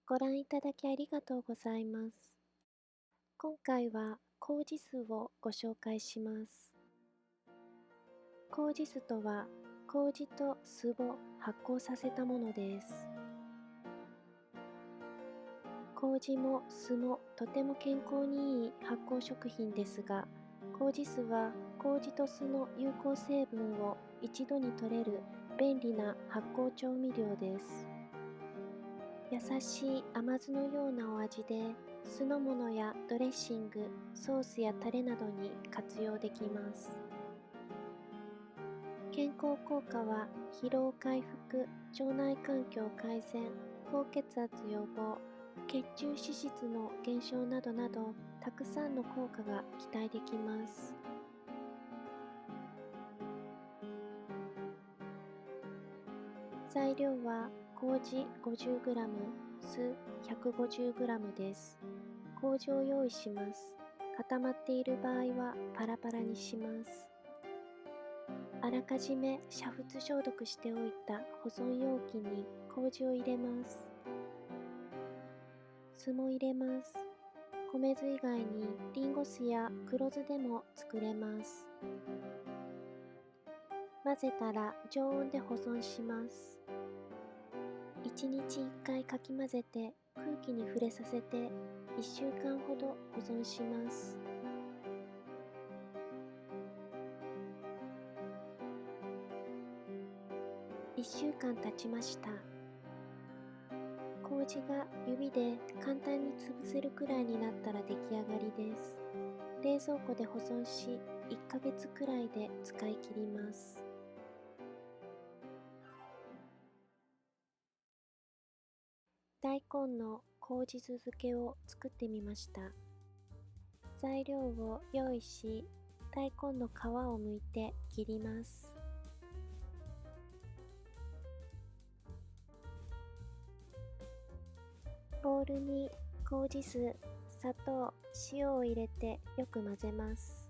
ご覧いただきありがとうございます。今回は麹酢をご紹介します。麹酢とは、麹と酢を発酵させたものです。麹も酢もとても健康にいい発酵食品ですが、麹酢は麹と酢の有効成分を一度に摂れる便利な発酵調味料です。優しい甘酢のようなお味で、酢の物やドレッシング、ソースやタレなどに活用できます。健康効果は疲労回復、腸内環境改善、高血圧予防、血中脂質の減少などなど、たくさんの効果が期待できます。材料は麹 50g、酢 150g です。麹を用意します。固まっている場合はパラパラにします。あらかじめ煮沸消毒しておいた保存容器に麹を入れます。酢も入れます。米酢以外にリンゴ酢や黒酢でも作れます。混ぜたら常温で保存します。1日1回かき混ぜて空気に触れさせて1週間ほど保存します。1週間経ちました。麹が指で簡単に潰せるくらいになったら出来上がりです。冷蔵庫で保存し、1ヶ月くらいで使い切ります。大根の麹酢漬けを作ってみました。材料を用意し、大根の皮を剥いて切ります。ボウルに麹酢、砂糖、塩を入れてよく混ぜます。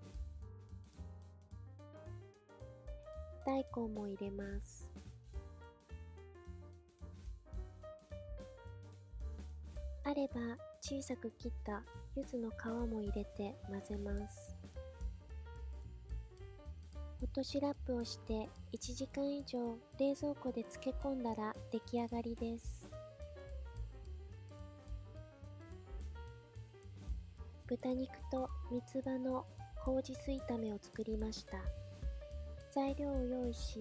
大根も入れます。あれば小さく切った柚子の皮も入れて混ぜます。落としラップをして1時間以上冷蔵庫で漬け込んだら出来上がりです。豚肉と三つ葉の麹酢炒めを作りました。材料を用意し、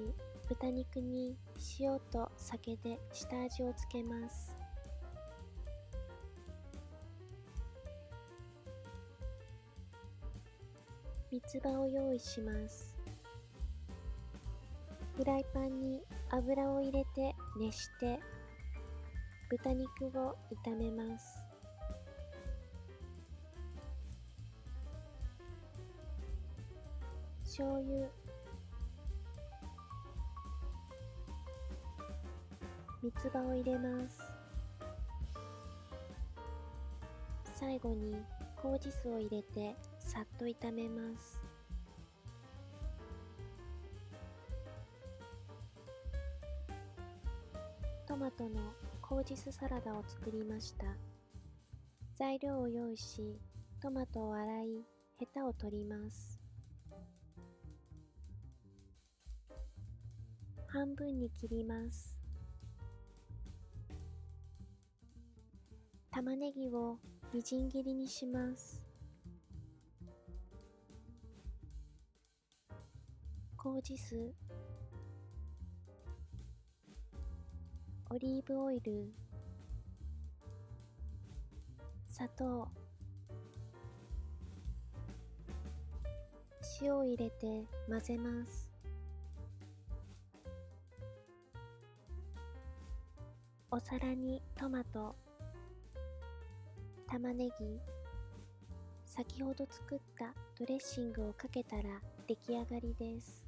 豚肉に塩と酒で下味をつけます。三つ葉を用意します。フライパンに油を入れて熱して豚肉を炒めます。醤油、三つ葉を入れます。最後に麹酢を入れてさっと炒めます。トマトの麹酢サラダを作りました。材料を用意し、トマトを洗い、ヘタを取ります。半分に切ります。玉ねぎをみじん切りにします。麹酢、オリーブオイル、砂糖、塩を入れて混ぜます。お皿にトマト、玉ねぎ、先ほど作ったドレッシングをかけたら出来上がりです。